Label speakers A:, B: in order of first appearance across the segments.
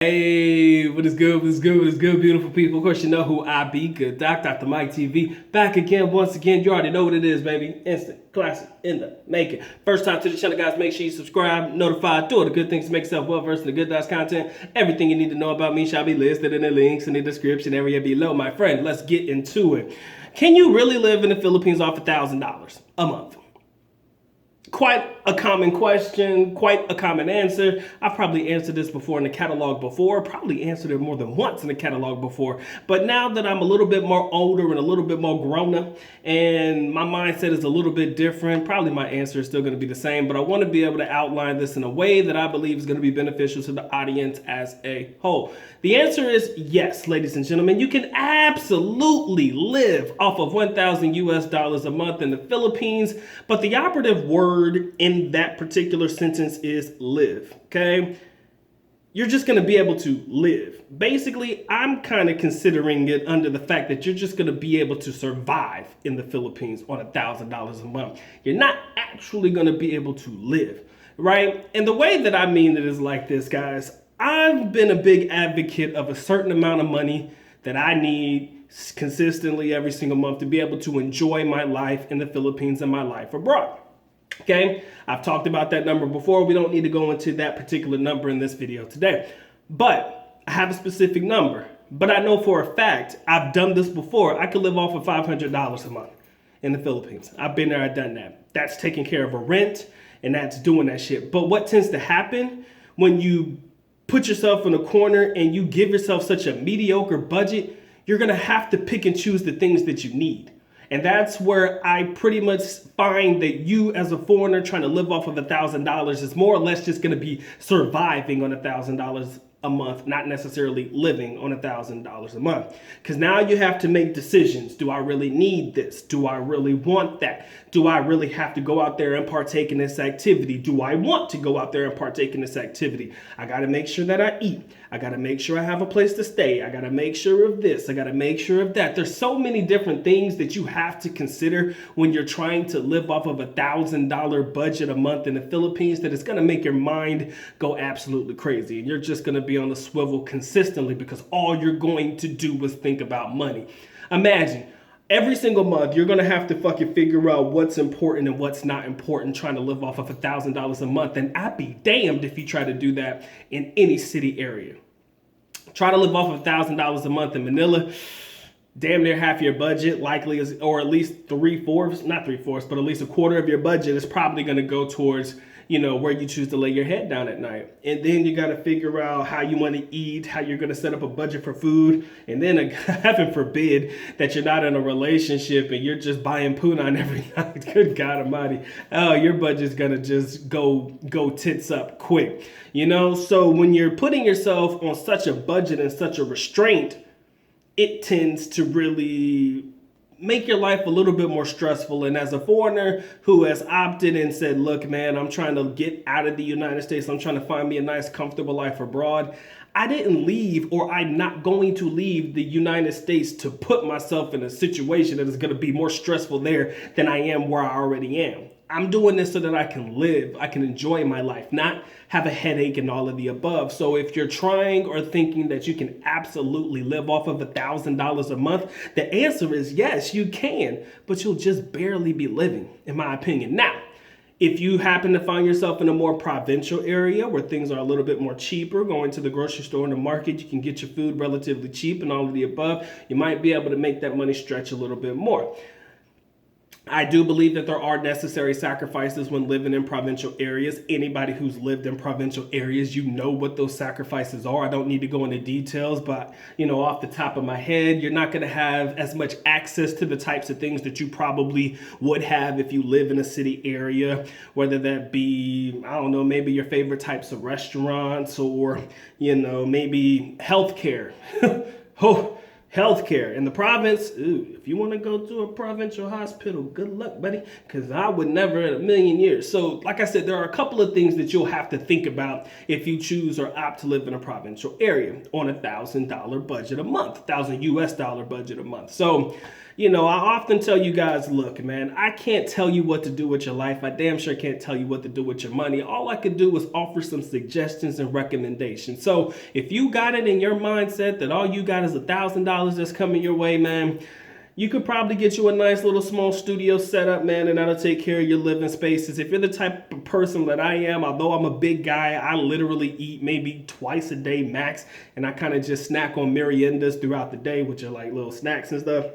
A: Hey, what is good, what is good, what is good, beautiful people? Of course, you know who I be, Good Doc, Dr. Mike TV. Back again, once again, you already know what it is, baby. Instant, classic, in the making. First time to the channel, guys, make sure you subscribe, notified, do all the good things to make yourself well-versed in the Good Doc's content. Everything you need to know about me shall be listed in the links in the description area below. My friend, let's get into it. Can you really live in the Philippines off $1,000 a month? Quite a common question, quite a common answer. I've probably answered this before in the catalog before, probably answered it more than once in the catalog before. But now that I'm a little bit more older and a little bit more grown up and my mindset is a little bit different, probably my answer is still going to be the same, but I want to be able to outline this in a way that I believe is going to be beneficial to the audience as a whole. The answer is yes, ladies and gentlemen, you can absolutely live off of 1,000 US dollars a month in the Philippines, but the operative word in that particular sentence is live, okay? You're just going to be able to live. Basically, I'm kind of considering it under the fact that you're just going to be able to survive in the Philippines on $1,000 a month. You're not actually going to be able to live, right? And the way that I mean it is like this, guys. I've been a big advocate of a certain amount of money that I need consistently every single month to be able to enjoy my life in the Philippines and my life abroad. Okay, I've talked about that number before. We don't need to go into that particular number in this video today, but I have a specific number. But I know for a fact, I've done this before. I could live off of $500 a month in the Philippines. I've been there, I've done that. That's taking care of a rent and that's doing that shit. But what tends to happen when you put yourself in a corner and you give yourself such a mediocre budget, you're gonna have to pick and choose the things that you need. And that's where I pretty much find that you as a foreigner trying to live off of $1,000 is more or less just going to be surviving on $1,000 a month, not necessarily living on $1,000 a month. Because now you have to make decisions. Do I really need this? Do I really want that? Do I really have to go out there and partake in this activity? Do I want to go out there and partake in this activity? I got to make sure that I eat. I got to make sure I have a place to stay. I got to make sure of this. I got to make sure of that. There's so many different things that you have to consider when you're trying to live off of $1,000 budget a month in the Philippines that it's going to make your mind go absolutely crazy. And you're just going to be on the swivel consistently because all you're going to do is think about money. Imagine every single month you're going to have to fucking figure out what's important and what's not important trying to live off of $1,000 a month. And I'd be damned if you try to do that in any city area. Try to live off of $1,000 a month in Manila. Damn near half your budget likely is, or at least 3/4, not 3/4, but at least a quarter of your budget is probably going to go towards, where you choose to lay your head down at night. And then you got to figure out how you want to eat, how you're going to set up a budget for food. And then heaven forbid that you're not in a relationship and you're just buying punani every night. Good God Almighty. Oh, your budget's going to just go tits up quick. So when you're putting yourself on such a budget and such a restraint, it tends to really make your life a little bit more stressful. And as a foreigner who has opted and said, look, man, I'm trying to get out of the United States. I'm trying to find me a nice, comfortable life abroad. I didn't leave, or I'm not going to leave the United States to put myself in a situation that is going to be more stressful there than I am where I already am. I'm doing this so that I can live, I can enjoy my life, not have a headache and all of the above. So if you're trying or thinking that you can absolutely live off of $1,000 a month, the answer is yes, you can, but you'll just barely be living, in my opinion. Now, if you happen to find yourself in a more provincial area where things are a little bit more cheaper, going to the grocery store and the market, you can get your food relatively cheap and all of the above, you might be able to make that money stretch a little bit more. I do believe that there are necessary sacrifices when living in provincial areas. Anybody who's lived in provincial areas, you know what those sacrifices are. I don't need to go into details, but off the top of my head, you're not going to have as much access to the types of things that you probably would have if you live in a city area, whether that be, I don't know, maybe your favorite types of restaurants or, maybe healthcare. Oh, healthcare in the province. Ooh, if you want to go to a provincial hospital, good luck, buddy, because I would never in a million years. So like I said, there are a couple of things that you'll have to think about if you choose or opt to live in a provincial area on $1,000 budget a month, $1,000 US budget a month. So I often tell you guys, look, man, I can't tell you what to do with your life. I damn sure can't tell you what to do with your money. All I could do is offer some suggestions and recommendations. So if you got it in your mindset that all you got is $1,000 that's coming your way, man, you could probably get you a nice little small studio setup, man, and that'll take care of your living spaces. If you're the type of person that I am, although I'm a big guy, I literally eat maybe twice a day max, and I kind of just snack on meriendas throughout the day, which are like little snacks and stuff.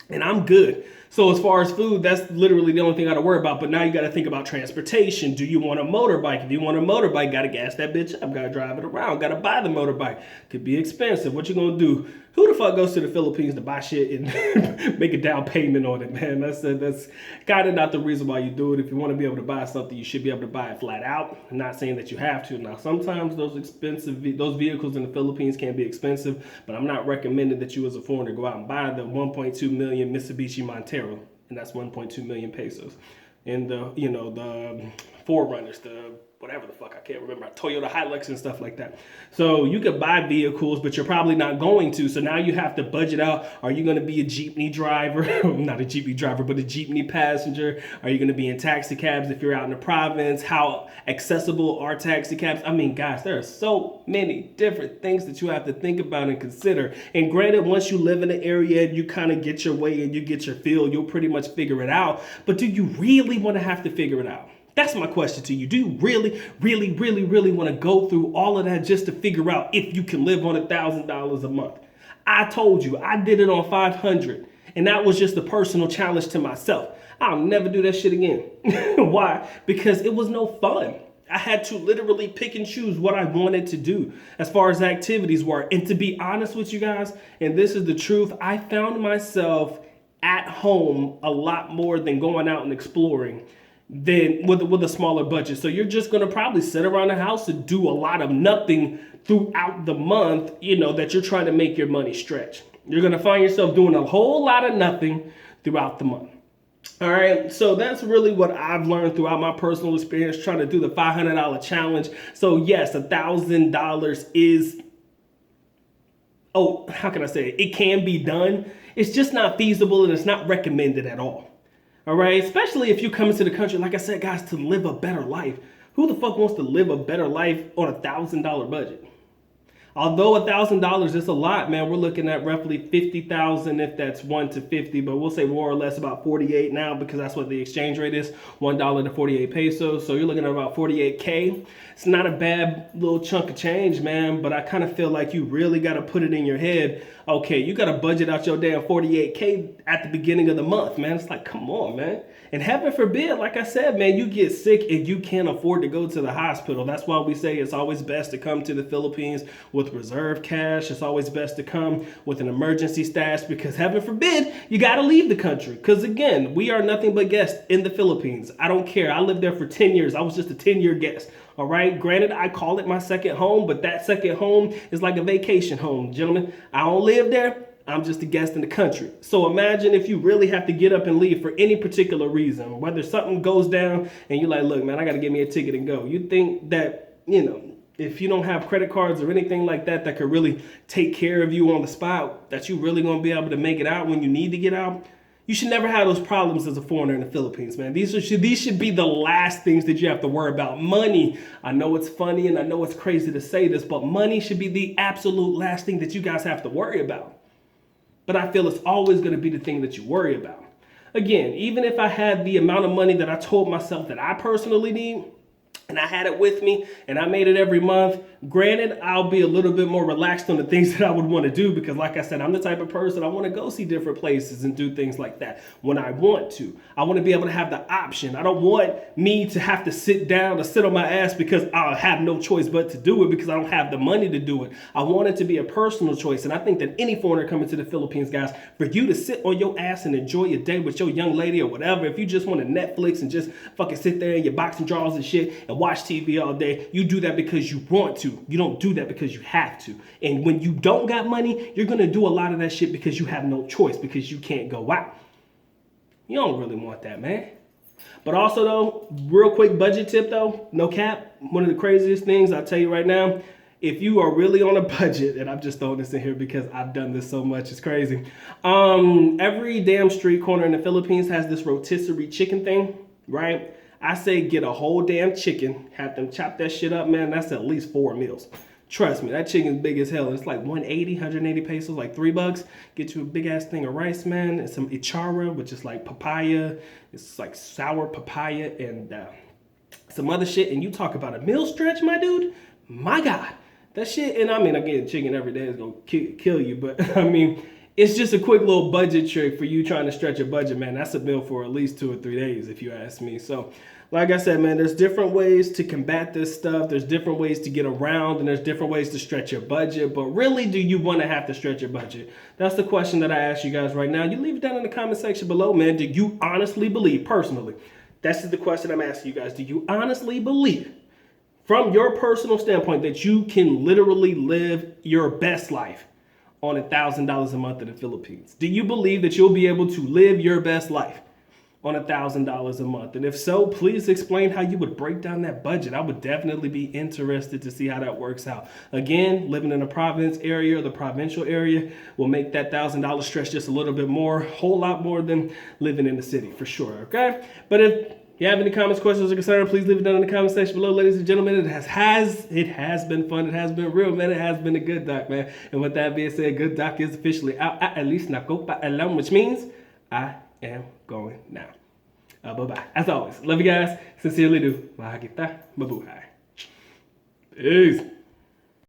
A: And I'm good. So as far as food, that's literally the only thing I got to worry about. But now you got to think about transportation. Do you want a motorbike? If you want a motorbike, got to gas that bitch up. Got to drive it around. Got to buy the motorbike. Could be expensive. What you going to do? Who the fuck goes to the Philippines to buy shit and make a down payment on it, man? That's kind of not the reason why you do it. If you want to be able to buy something, you should be able to buy it flat out. I'm not saying that you have to. Now, sometimes those vehicles in the Philippines can be expensive, but I'm not recommending that you as a foreigner go out and buy the 1.2 million Mitsubishi Montero, and that's 1.2 million pesos. And the Forerunners, the whatever the fuck, I can't remember, Toyota Hilux and stuff like that. So you could buy vehicles, but you're probably not going to. So now you have to budget out. Are you going to be a jeepney driver? Not a jeepney driver, but a jeepney passenger? Are you going to be in taxi cabs if you're out in the province? How accessible are taxi cabs? I mean, guys, there are so many different things that you have to think about and consider. And granted, once you live in an area and you kind of get your way and you get your feel, you'll pretty much figure it out. But do you really want to have to figure it out? That's my question to you. Do you really, really, really, really want to go through all of that just to figure out if you can live on $1,000 a month? I told you, I did it on 500, and that was just a personal challenge to myself. I'll never do that shit again. Why? Because it was no fun. I had to literally pick and choose what I wanted to do as far as activities were. And to be honest with you guys, and this is the truth, I found myself at home a lot more than going out and exploring than with a smaller budget. So you're just going to probably sit around the house and do a lot of nothing throughout the month, that you're trying to make your money stretch. You're going to find yourself doing a whole lot of nothing throughout the month. All right, so that's really what I've learned throughout my personal experience trying to do the $500 challenge. So yes, $1,000 is, how can I say it? It can be done. It's just not feasible and it's not recommended at all. All right, especially if you come into the country, like I said, guys, to live a better life. Who the fuck wants to live a better life on $1,000 budget? Although $1,000 is a lot, man, we're looking at roughly 50,000 if that's 1 to 50, but we'll say more or less about 48 now because that's what the exchange rate is, $1 to 48 pesos. So you're looking at about 48K. It's not a bad little chunk of change, man, but I kind of feel like you really got to put it in your head. Okay, you got to budget out your damn 48K at the beginning of the month, man. It's like, come on, man. And heaven forbid, like I said, man, you get sick and you can't afford to go to the hospital. That's why we say it's always best to come to the Philippines with reserve cash. It's always best to come with an emergency stash because heaven forbid, you got to leave the country. Because again, we are nothing but guests in the Philippines. I don't care. I lived there for 10 years. I was just a 10-year guest. All right. Granted, I call it my second home, but that second home is like a vacation home, gentlemen. I don't live there. I'm just a guest in the country. So imagine if you really have to get up and leave for any particular reason, whether something goes down and you're like, look, man, I got to get me a ticket and go. You think that, if you don't have credit cards or anything like that, that could really take care of you on the spot, that you really going to be able to make it out when you need to get out. You should never have those problems as a foreigner in the Philippines, man. These should be the last things that you have to worry about. Money. I know it's funny and I know it's crazy to say this, but money should be the absolute last thing that you guys have to worry about. But I feel it's always going to be the thing that you worry about. Again, even if I had the amount of money that I told myself that I personally need, and I had it with me, and I made it every month, granted, I'll be a little bit more relaxed on the things that I would want to do because, like I said, I'm the type of person, I want to go see different places and do things like that when I want to. I want to be able to have the option. I don't want me to have to sit down or sit on my ass because I'll have no choice but to do it because I don't have the money to do it. I want it to be a personal choice, and I think that any foreigner coming to the Philippines, guys, for you to sit on your ass and enjoy your day with your young lady or whatever, if you just want to Netflix and just fucking sit there in your boxing drawers and shit and watch TV all day, you do that because you want to. You don't do that because you have to. And when you don't got money, you're going to do a lot of that shit because you have no choice, because you can't go out. You don't really want that, man. But also, though, real quick budget tip, though, no cap, one of the craziest things I'll tell you right now, if you are really on a budget, and I'm just throwing this in here because I've done this so much, it's crazy. Every damn street corner in the Philippines has this rotisserie chicken thing, right? I say get a whole damn chicken, have them chop that shit up, man. That's at least 4 meals. Trust me, that chicken's big as hell. It's like 180 pesos, like $3. Get you a big ass thing of rice, man, and some ichara, which is like papaya. It's like sour papaya and some other shit. And you talk about a meal stretch, my dude. My God, that shit. And I mean, again, chicken every day is gonna kill you, but I mean, it's just a quick little budget trick for you trying to stretch your budget, man. That's a meal for at least 2 or 3 days, if you ask me. So, like I said, man, there's different ways to combat this stuff. There's different ways to get around, and there's different ways to stretch your budget. But really, do you want to have to stretch your budget? That's the question that I ask you guys right now. You leave it down in the comment section below, man. Do you honestly believe, personally? That's the question I'm asking you guys. Do you honestly believe, from your personal standpoint, that you can literally live your best life on $1,000 a month in the Philippines? Do you believe that you'll be able to live your best life on $1,000 a month? And if so, please explain how you would break down that budget. I would definitely be interested to see how that works out. Again, living in a province area or the provincial area will make that $1,000 stretch just a little bit more, whole lot more than living in the city for sure, okay? But if you have any comments, questions, or concerns, please leave it down in the comment section below, ladies and gentlemen. It has been fun. It has been real, man. It has been a good doc, man. And with that being said, good doc is officially out. At least na go pa alam, which means I am going now. Bye-bye. As always, love you guys. Sincerely do. Mahal kita. Mabuhay. Peace.